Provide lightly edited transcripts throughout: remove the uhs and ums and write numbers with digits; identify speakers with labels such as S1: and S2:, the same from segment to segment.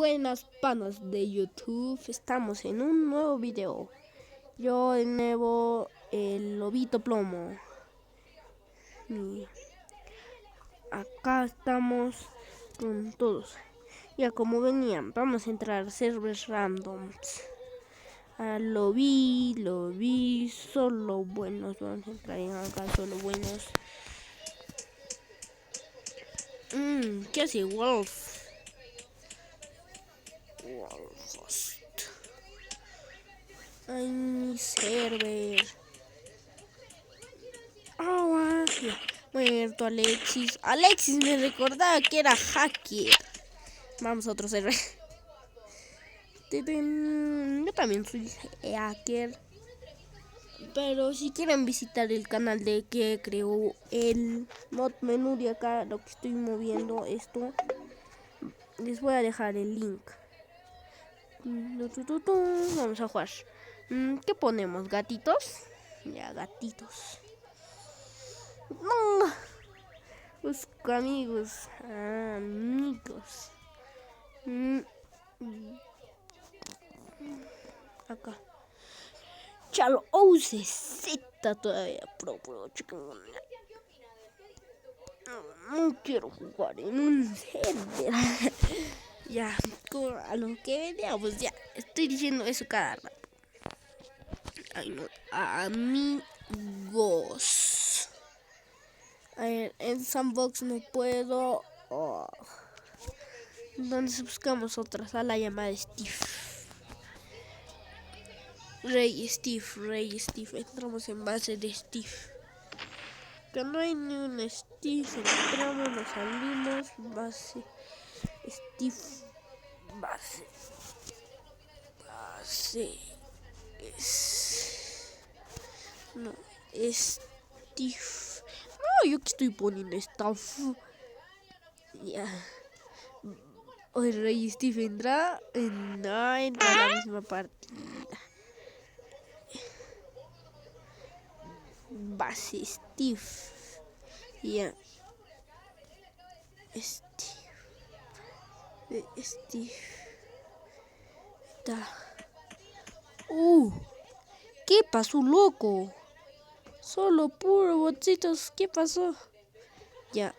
S1: Buenas panas de YouTube, estamos en un nuevo video. Yo de nuevo, el lobito plomo. Y acá estamos con todos. Ya como venían, vamos a entrar a servers randoms. Lo vi, solo buenos. Vamos a entrar en acá, solo buenos. ¿Qué hace Wolf? Ay, mi server. Muerto Alexis. Alexis me recordaba que era hacker. Vamos a otro server. Yo también soy hacker. Pero si quieren visitar el canal de que creó el mod menú de acá, lo que estoy moviendo esto, les voy a dejar el link. Vamos a jugar. ¿Qué ponemos? ¿Gatitos? Ya, gatitos. No. Busco amigos. Amigos. Acá. Chalo, Z todavía. No quiero jugar en un server. Ya, a lo que veníamos, ya. Estoy diciendo eso cada rato. Ay, no. Amigos. A ver, en Sandbox no puedo. Entonces buscamos otra sala llamada Steve. Rey Steve. Entramos en base de Steve. Que no hay ni un Steve. Entramos, nos salimos. Base Steve. Base. No, Steve. No, yo que estoy poniendo staff. Ya. Hoy Rey Steve entra en la misma partida. Base Steve. Ya. Steve. Está. ¿Qué pasó, loco? Solo puro botitos. ¿Qué pasó? Ya.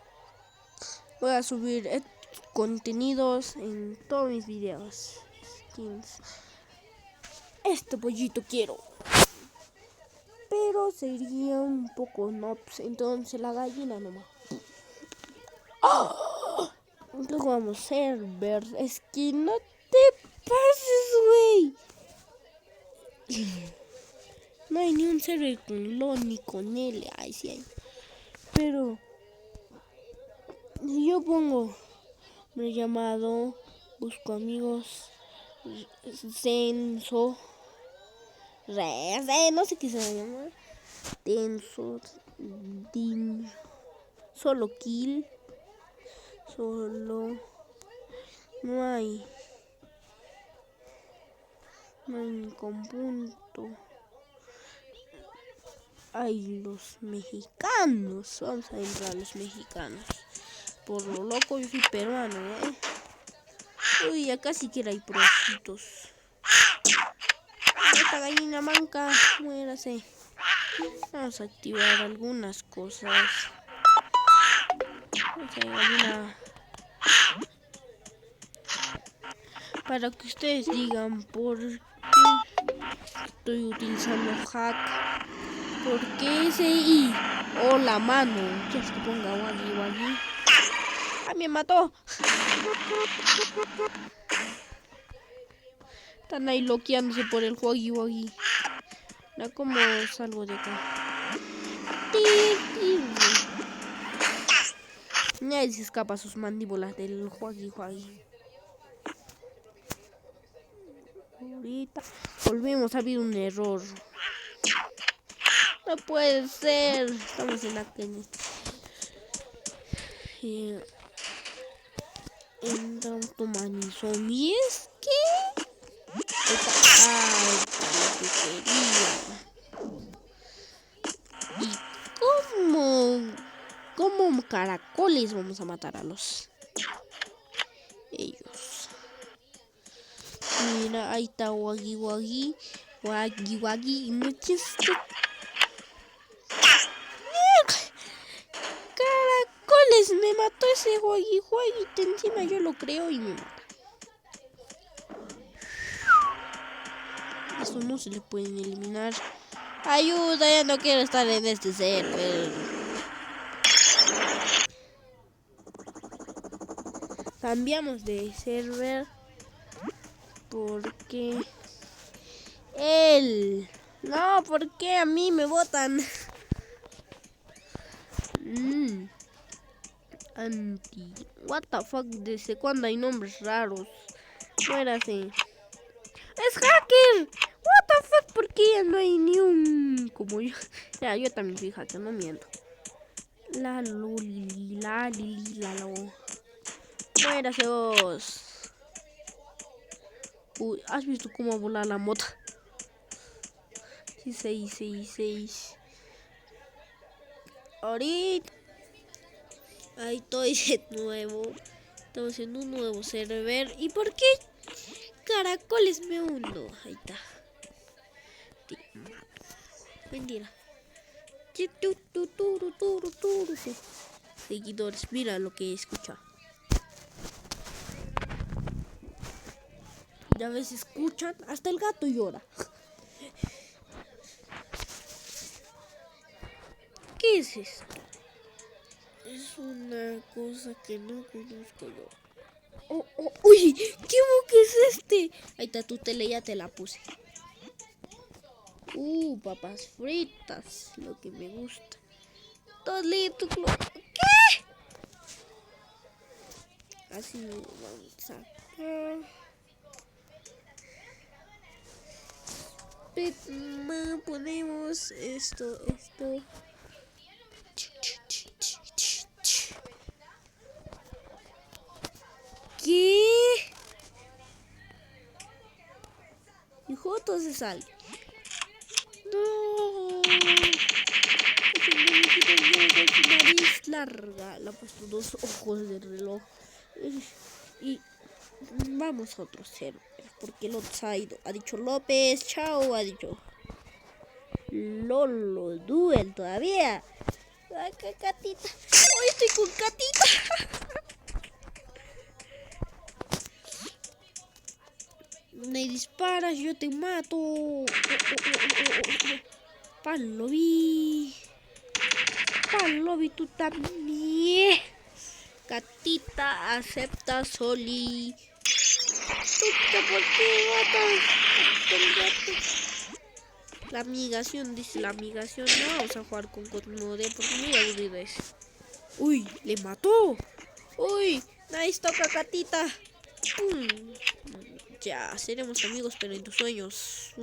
S1: Voy a subir contenidos en todos mis videos. Skins. Este pollito quiero. Pero sería un poco noobs. Entonces la gallina nomás. Entonces vamos a server. Es que no te pases, güey. No hay ni un server con LOL ni con L. Ay, sí hay. Pero si yo pongo me llamado, busco amigos, Censo, no sé qué se va a llamar, Tenso, solo kill, solo, no hay con punto. Hay los mexicanos, vamos a entrar a los mexicanos. Por lo loco yo soy peruano, Uy, acá sí que hay prositos. Esta gallina manca, muérase. Vamos a activar algunas cosas. Para que ustedes digan por qué estoy utilizando hack. Porque ese I o la mano. ¿Quieres que ponga Waggy? ¡Ah, me mató! Están ahí loqueándose por el Waggy. Mira cómo salgo de acá. Nadie se escapa sus mandíbulas del Waggy. Ahorita volvimos a ver un error. No puede ser. Estamos en la calle. Entramos tomando zombies. ¿Qué? Lo que quería. ¿Y cómo caracoles vamos a matar a ellos? mira, ahí está Wagi Wagi. Wagi Wagi. Y muchos... Caracoles, me mató ese Wagi Wagi. Encima yo lo creo y me mata. Eso no se le pueden eliminar. Ayuda, ya no quiero estar en este server. Cambiamos de server porque él. No, porque a mí me botan. Anti. What the fuck, ¿desde cuándo hay nombres raros? Muérase. ¡Es hacker! What the fuck, ¿por qué ya no hay ni un como yo? Ya, yo también soy hacker, no miento. La luli, la lili, la lo. Muérase vos. Uy, ¿has visto cómo volar la moto? Sí, 666. Ahorita. Ahí estoy de nuevo. Estamos en un nuevo server. ¿Y por qué caracoles me hundo? Ahí está. Te mato. Mentira. Seguidores, mira lo que escucha. Ya ves, escuchan. Hasta el gato llora. ¿Qué es eso? Es una cosa que no conozco yo. Uy, ¿qué boca es este? Ahí está tu tele, ya te la puse. Papas fritas, lo que me gusta. Tolito, ¿qué? Así vamos a ponemos esto. ¿Qué? Y Joto se sale. No. Su nariz larga. Le ha puesto 2 ojos de reloj. Y vamos a otro server. Porque el otro se ha ido. Ha dicho López, chao. Ha dicho Lolo, Duel todavía. Ay, qué Catita. Hoy estoy con Catita. Me disparas, yo te mato. Palovi, tú también. Catita, acepta Soli. ¿Por qué matas? La amigación, dice la amigación. No vamos a jugar con Cosmode porque muy aburrido es. Uy, le mató. Uy, nice, toca Catita. Ya, seremos amigos, pero en tus sueños.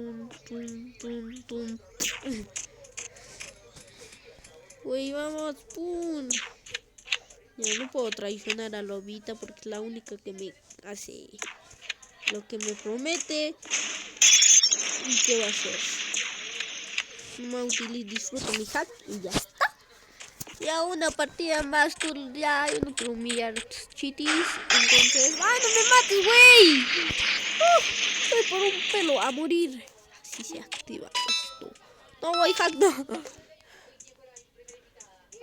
S1: Uy, vamos, pum. Ya no puedo traicionar a Lobita porque es la única que me hace lo que me promete. ¿Y qué va a hacer? No disfruto mi hack y ya está. Ya una partida más, tú ya, yo no quiero humillar a tus chitis. Entonces, ¡ay, no me mates, güey! Estoy por un pelo a morir. Así se activa esto. No, voy hack, no.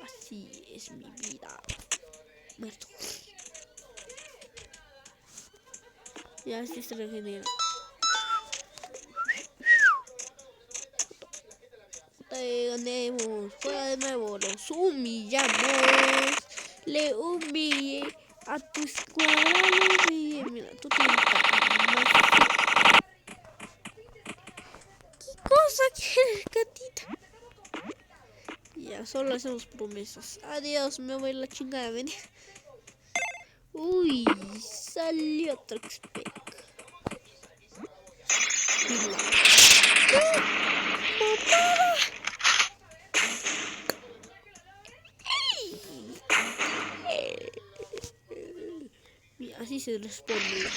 S1: Así es mi vida. Muerto. Ya así se regenera. Ganemos, fuera de nuevo, los humillamos. Le humillé a tu escuadra, le humillé. Mira, tú tienes más. ¿Qué cosa quieres, Catita? Ya, solo hacemos promesas. Adiós, me voy a la chingada, ven. Uy, salió Troxpec. Mira, así se responde.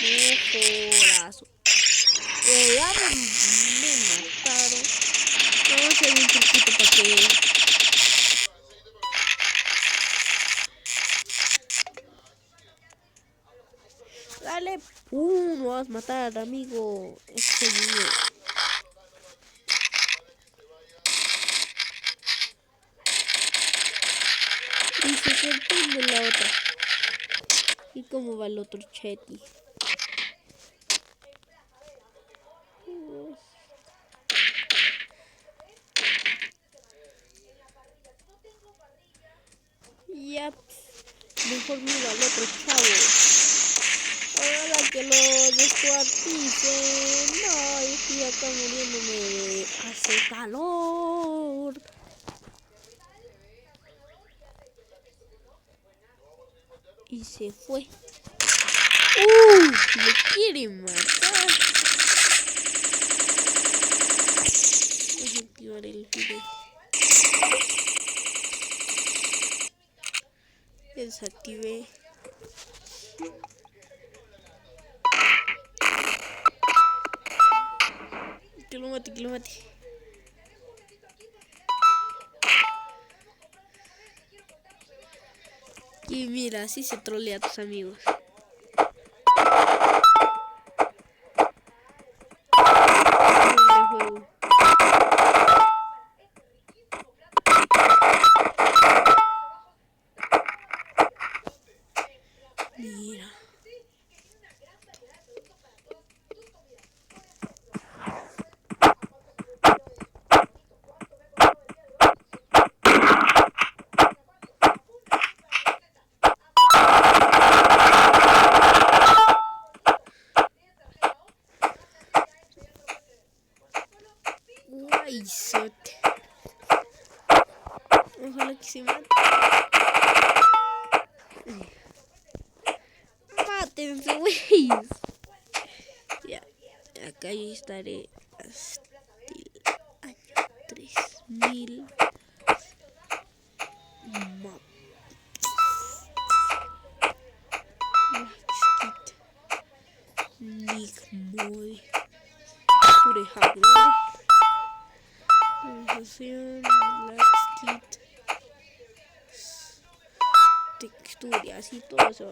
S1: Mejorazo. Ya me mataron. Vamos a hacer un truquito para que dale. No vas a matar, amigo. Este niño. Y se sorprende la otra. ¿Y cómo va el otro Chetty? Ya, mejor mira al otro chavo. Ahora que lo descuarticen. No, yo estoy acá muriéndome de... Hace calor. Y se fue. Me quiere matar. Voy a activar el video. Desactivé. Que lo mate. Y mira, así se trolea a tus amigos. Mira. Guayzote. Ojalá que se mate. Mátense, güey. Ya, acá yo estaré hasta el año 3000. Nick Moy. Ture hardware. Organización. Black Skit. Texturas y todo eso.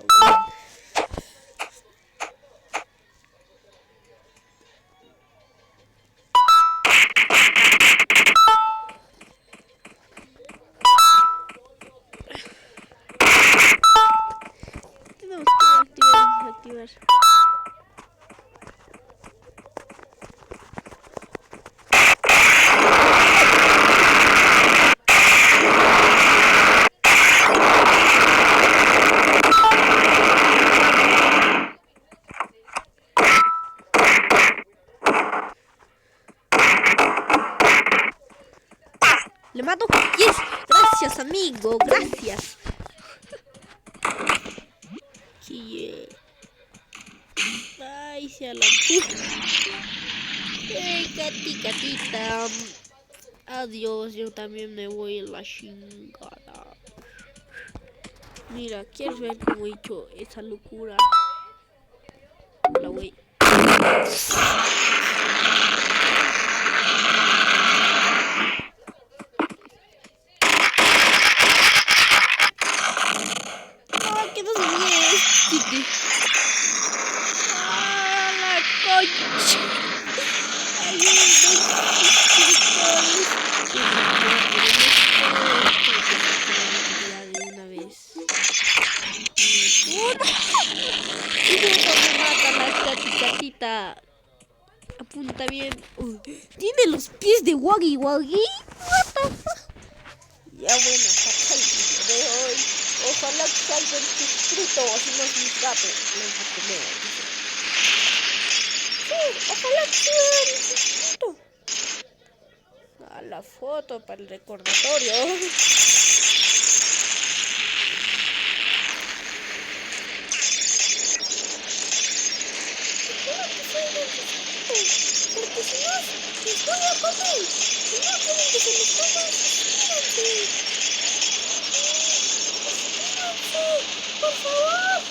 S1: Tenemos que activar. Le mato. Yes. Gracias, amigo. Gracias. Sí, ay, sea la puta. Catita. Adiós, yo también me voy a la chingada. Mira, ¿quieres ver cómo he hecho esa locura? La voy. Que no se viene este. La concha. De una vez. Me mata la catita. Apunta bien. Tiene los pies de Waggy Waggy. What the fuck? Ya bueno, hasta el video de hoy. Ojalá que hayan suscrito, o si no es mis gatos, los a comer. Sí, ojalá que se hayan suscrito. A la foto para el recordatorio. Ojalá que se hayan suscrito. Porque si no, les voy a comer. Si no quieren que se les coma, suscríbanse. Por favor.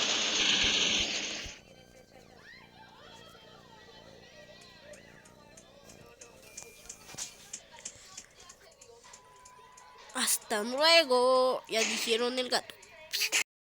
S1: Hasta luego. Ya dijeron el gato.